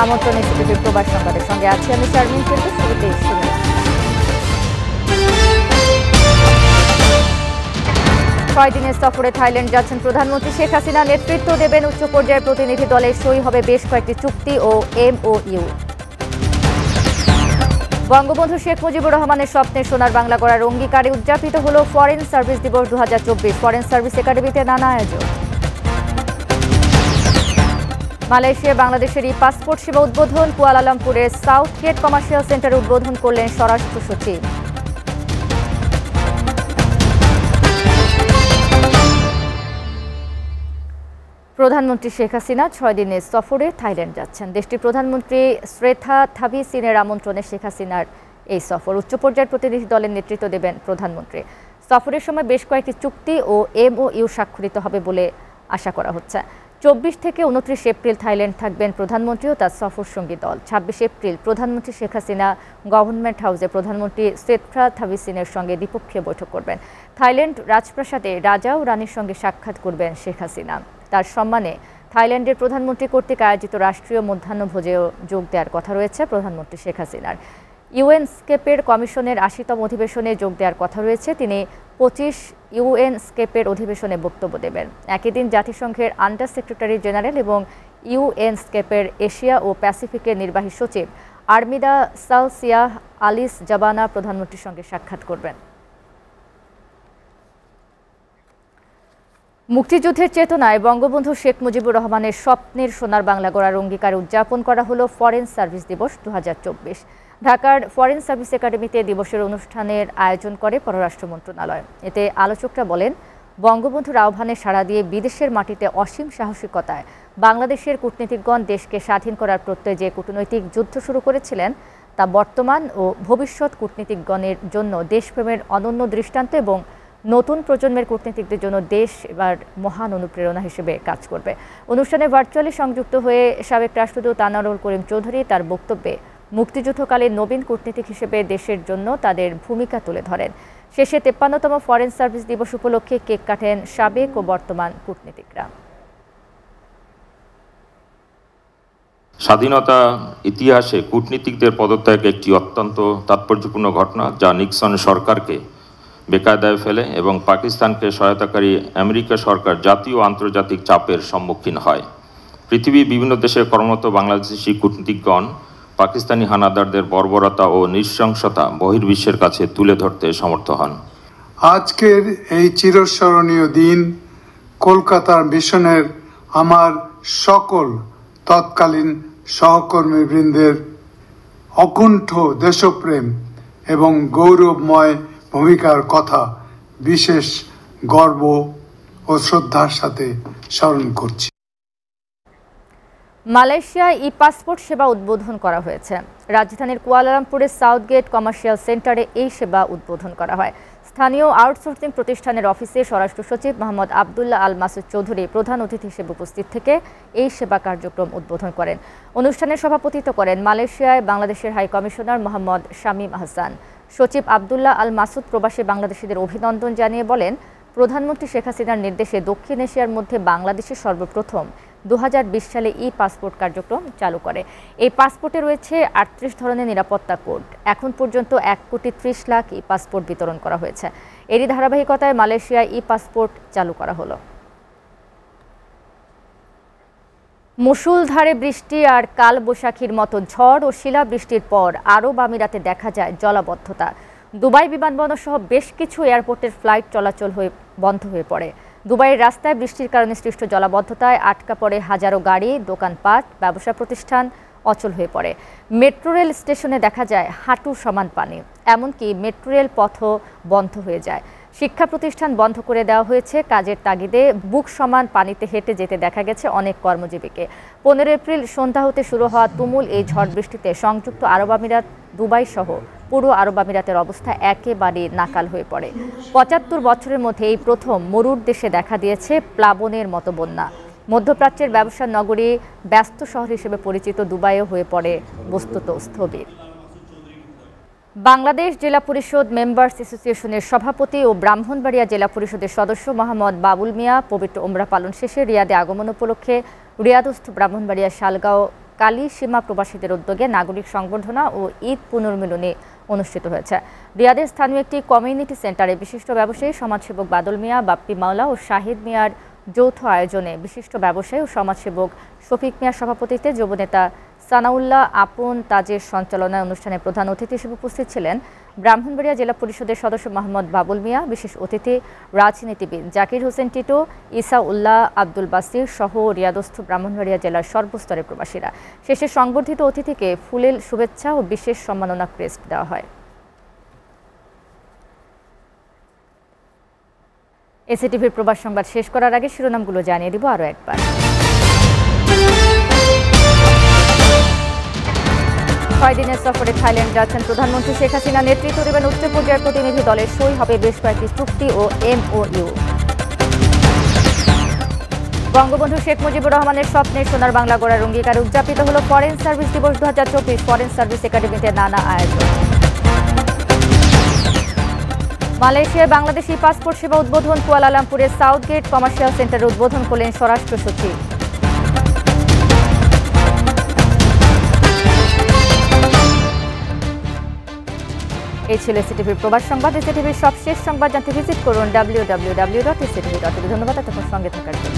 আমন্ত্রণ এসেছে প্রবাস সংবাদের সঙ্গে আছি আমি শারমিন কিন্তু শুরুতেই শুনি 6 দিনের সফরে থাইল্যান্ড যাচ্ছেন প্রধানমন্ত্রী শেখ হাসিনা। নেতৃত্ব দেবেন উচ্চ পর্যায়ের প্রতিনিধি দলের। সই হবে বেশ কয়েকটি চুক্তি ও MOU। বঙ্গবন্ধু শেখ মুজিবুর রহমানের স্বপ্নের সোনার বাংলা গড়ার অঙ্গীকারে উদযাপিত হল ফরেন সার্ভিস দিবস 2024। ফরেন সার্ভিস একাডেমিতে নানা আয়োজন। মালয়েশিয়া বাংলাদেশের পাসপোর্ট সেবা উদ্বোধন। কুয়ালালামপুরের সাউথ গেট কমার্শিয়াল সেন্টার উদ্বোধন করলেন স্বরাষ্ট্র সচিব। প্রধানমন্ত্রী শেখ হাসিনা 6 দিনের সফরে থাইল্যান্ড যাচ্ছেন। দেশটির প্রধানমন্ত্রী শ্রেথা থাবিসিনের আমন্ত্রণে শেখ হাসিনার এই সফর। উচ্চ পর্যায়ের প্রতিনিধি দলের নেতৃত্ব দেবেন প্রধানমন্ত্রী। সফরের সময় বেশ কয়েকটি চুক্তি ও MOU স্বাক্ষরিত হবে বলে আশা করা হচ্ছে। 24 থেকে 29 এপ্রিল থাইল্যান্ড থাকবেন প্রধানমন্ত্রী ও তার সফর সঙ্গী দল। 26 এপ্রিল প্রধানমন্ত্রী শেখ হাসিনা গভর্নমেন্ট হাউসে প্রধানমন্ত্রী শ্রেথা থাবিসিনের সঙ্গে দ্বিপক্ষীয় বৈঠক করবেন। থাইল্যান্ড রাজপ্রাসাদে রাজা ও রানীর সঙ্গে সাক্ষাৎ করবেন শেখ হাসিনা। তার সম্মানে থাইল্যান্ডের প্রধানমন্ত্রী কর্তৃক আয়োজিত রাষ্ট্রীয় মধ্যাহ্নভোজেও যোগ দেওয়ার কথা রয়েছে প্রধানমন্ত্রী শেখ হাসিনার। ইউএনস্কেপের কমিশনের 80তম অধিবেশনে যোগ দেওয়ার কথা রয়েছে। তিনি 25 ইউএনস্কেপের অধিবেশনে বক্তব্য দেবেন। একই দিন জাতিসংঘের আন্ডার সেক্রেটারি জেনারেল এবং ইউএনস্কেপের এশিয়া ও প্যাসিফিকের নির্বাহী সচিব আর্মিদা সালসিয়াহ আলিস জাবানা প্রধানমন্ত্রীর সঙ্গে সাক্ষাৎ করবেন। মুক্তিযুদ্ধের চেতনায় বঙ্গবন্ধু শেখ মুজিবুর রহমানের স্বপ্নের সোনার বাংলা গড়ার অঙ্গীকার উদযাপন করা হলো ফরেন সার্ভিস দিবস 2024। ঢাকার ফরেন সার্ভিস একাডেমিতে দিবসের অনুষ্ঠানের আয়োজন করে পররাষ্ট্র মন্ত্রণালয়। এতে আলোচকরা বলেন, বঙ্গবন্ধুর আহ্বানে সাড়া দিয়ে বিদেশের মাটিতে অসীম সাহসিকতায় বাংলাদেশের কূটনীতিকগণ দেশকে স্বাধীন করার প্রত্যয়ে যে কূটনৈতিক যুদ্ধ শুরু করেছিলেন তা বর্তমান ও ভবিষ্যৎ কূটনীতিকগণের জন্য দেশপ্রেমের অনন্য দৃষ্টান্ত এবং নতুন প্রজন্মের কূটনীতিকদের জন্য দেশ এবার মহান অনুপ্রেরণা হিসেবে কাজ করবে। অনুষ্ঠানে ভার্চুয়ালি সংযুক্ত হয়ে সাবেক রাষ্ট্রদূত আনোয়ারুল করিম চৌধুরী তার বক্তব্যে মুক্তিযুদ্ধকালে নবীন কূটনীতিক হিসেবে দেশের জন্য তাদের ভূমিকা তুলে ধরেন। শেষে 53তম ফরেন সার্ভিস দিবস উপলক্ষে কেক কাটেন সাবেক ও বর্তমান কূটনীতিকরা। স্বাধীনতা ইতিহাসে কূটনীতিকদের পদত্যাগ একটি অত্যন্ত তাৎপর্যপূর্ণ ঘটনা, যা নিক্সন সরকারকে বেকায়দায় ফেলে এবং পাকিস্তানকে সহায়তাকারী আমেরিকা সরকার জাতীয় ও আন্তর্জাতিক চাপের সম্মুখীন হয়। পৃথিবীর বিভিন্ন দেশে কর্মরত বাংলাদেশি কূটনীতিকগণ পাকিস্তানি হানাদারদের বর্বরতা ও নৃশংসতা বহির্বিশ্বের কাছে তুলে ধরতে সমর্থ হন। আজকের এই চিরস্মরণীয় দিন কলকাতার মিশনের আমার সকল তৎকালীন সহকর্মীবৃন্দের অকুণ্ঠ দেশপ্রেম এবং গৌরবময় ভূমিকার কথা বিশেষ গর্ব ও শ্রদ্ধার সাথে স্মরণ করছি। মালয়েশিয়ায় পাসপোর্ট সেবা উদ্বোধন করা হয়েছে। রাজধানীর কুয়ালালামপুরের সাউথ গেট কমার্শিয়াল সেন্টারে এই সেবা উদ্বোধন করা হয়। স্থানীয় আউটসোর্সিং প্রতিষ্ঠানের অফিসে স্বরাষ্ট্র সচিব মোহাম্মদ আবদুল্লাহ আল মাসুদ চৌধুরী প্রধান অতিথি হিসেবে উপস্থিত থেকে এই সেবা কার্যক্রম উদ্বোধন করেন। অনুষ্ঠানে সভাপতিত্ব করেন মালয়েশিয়ায় বাংলাদেশের হাই কমিশনার মোহাম্মদ শামীম আহসান। সচিব আবদুল্লাহ আল মাসুদ প্রবাসী বাংলাদেশিদের অভিনন্দন জানিয়ে বলেন, প্রধানমন্ত্রী শেখ হাসিনার নির্দেশে দক্ষিণ এশিয়ার মধ্যে বাংলাদেশের সর্বপ্রথম 2020 সালে পাসপোর্ট কার্যক্রম চালু করে। এই পাসপোর্টে রয়েছে 38 ধরনের নিরাপত্তা কোড। এখন পর্যন্ত 1,30,00,000 পাসপোর্ট বিতরণ করা হয়েছে। এরই ধারাবাহিকতায় মালয়েশিয়ায় পাসপোর্ট চালু করা হলো। মুষলধারে বৃষ্টি আর কালবৈশাখীর মতো ঝড় ও শিলাবৃষ্টির পর আরব আমিরাতে দেখা যায় জলাবদ্ধতা। দুবাই বিমানবন্দর সহ বেশ কিছু এয়ারপোর্টের ফ্লাইট চলাচল বন্ধ হয়ে পড়ে। দুবাইয়ের রাস্তায় বৃষ্টির কারণে সৃষ্ট জলাবদ্ধতায় আটকা পড়ে হাজারো গাড়ি, দোকানপাট, ব্যবসা প্রতিষ্ঠান অচল হয়ে পড়ে। মেট্রো রেল স্টেশনে দেখা যায় হাঁটু সমান পানি, এমনকি মেট্রো রেল পথও বন্ধ হয়ে যায়। শিক্ষা প্রতিষ্ঠান বন্ধ করে দেওয়া হয়েছে। কাজের তাগিদে বুক সমান পানিতে হেঁটে যেতে দেখা গেছে অনেক কর্মজীবীকে। 15 এপ্রিল সন্ধ্যা হতে শুরু হওয়া তুমুল এই ঝড় বৃষ্টিতে সংযুক্ত আরব আমিরাত, দুবাই সহ পুরো আরব আমিরাতের অবস্থা একেবারে নাকাল হয়ে পড়ে। 75 বছরের মধ্যে এই প্রথম মরুর দেশে দেখা দিয়েছে প্লাবনের মতো বন্যা। মধ্যপ্রাচ্যের ব্যবসার নগরী, ব্যস্ত শহর হিসেবে পরিচিত দুবাইও হয়ে পড়ে বস্তুত স্থবির। বাংলাদেশ জেলা পরিষদ মেম্বার্স অ্যাসোসিয়েশনের সভাপতি ও ব্রাহ্মণবাড়িয়া জেলা পরিষদের সদস্য মোহাম্মদ বাবুল মিয়া পবিত্র ওমরা পালন শেষে রিয়াদে আগমন উপলক্ষে রিয়াদস্থ ব্রাহ্মণবাড়িয়া শালগাঁও কালী সীমা প্রবাসীদের উদ্যোগে নাগরিক সংবর্ধনা ও ঈদ পুনর্মিলনী অনুষ্ঠিত হয়েছে। রিয়াদের স্থানীয় একটি কমিউনিটি সেন্টারে বিশিষ্ট ব্যবসায়ী সমাজসেবক বাদল মিয়া, বাপ্পি মাওলা ও শাহিদ মিয়ার যৌথ আয়োজনে বিশিষ্ট ব্যবসায়ী ও সমাজসেবক শফিক মিয়ার সভাপতিত্বে যুবনেতা সানাউল্লাহ আপন তাজের সঞ্চালনায় অনুষ্ঠানে প্রধান অতিথি হিসেবে উপস্থিত ছিলেন ব্রাহ্মণবাড়িয়া জেলা পরিষদের সদস্য মোহাম্মদ বাবুল মিয়া, বিশেষ অতিথি রাজনীতিবিদ জাকির হোসেন টিটু, ইসা উল্লাহ, আব্দুল বাসির সহ রিয়াদস্থ ব্রাহ্মণবাড়িয়া জেলার সর্বস্তরের প্রবাসীরা। শেষে সংবর্ধিত অতিথিকে ফুলেল শুভেচ্ছা ও বিশেষ সম্মাননা ক্রেস্ট দেওয়া হয়। এসিটিভির প্রবাস সংবাদ শেষ করার আগে শিরোনামগুলো জানিয়ে দিব আরও একবার। 6 দিনের সফরে থাইল্যান্ড যাচ্ছেন প্রধানমন্ত্রী শেখ হাসিনা। নেতৃত্ব দেবেন উচ্চ পর্যায়ের প্রতিনিধি দলের। সই হবে বেশ কয়েকটি চুক্তি ও MOU। বঙ্গবন্ধু শেখ মুজিবুর রহমানের স্বপ্নের সোনার বাংলা গড়ার অঙ্গীকারে উদযাপিত হলো ফরেন সার্ভিস দিবস 2024। ফরেন সার্ভিস একাডেমিতে নানা আয়োজন। মালয়েশিয়ায় বাংলাদেশি পাসপোর্ট সেবা উদ্বোধন। কুয়ালালামপুরের সাউথ গেট কমার্শিয়াল সেন্টার উদ্বোধন করলেন স্বরাষ্ট্র সচিব। এই ছিল এসিটিভির প্রবাস সংবাদ। এসিটিভির সবশেষ সংবাদ জানতে ভিজিট করুন www.ectv.tv। ধন্যবাদ এতক্ষণ সঙ্গে থাকার জন্য।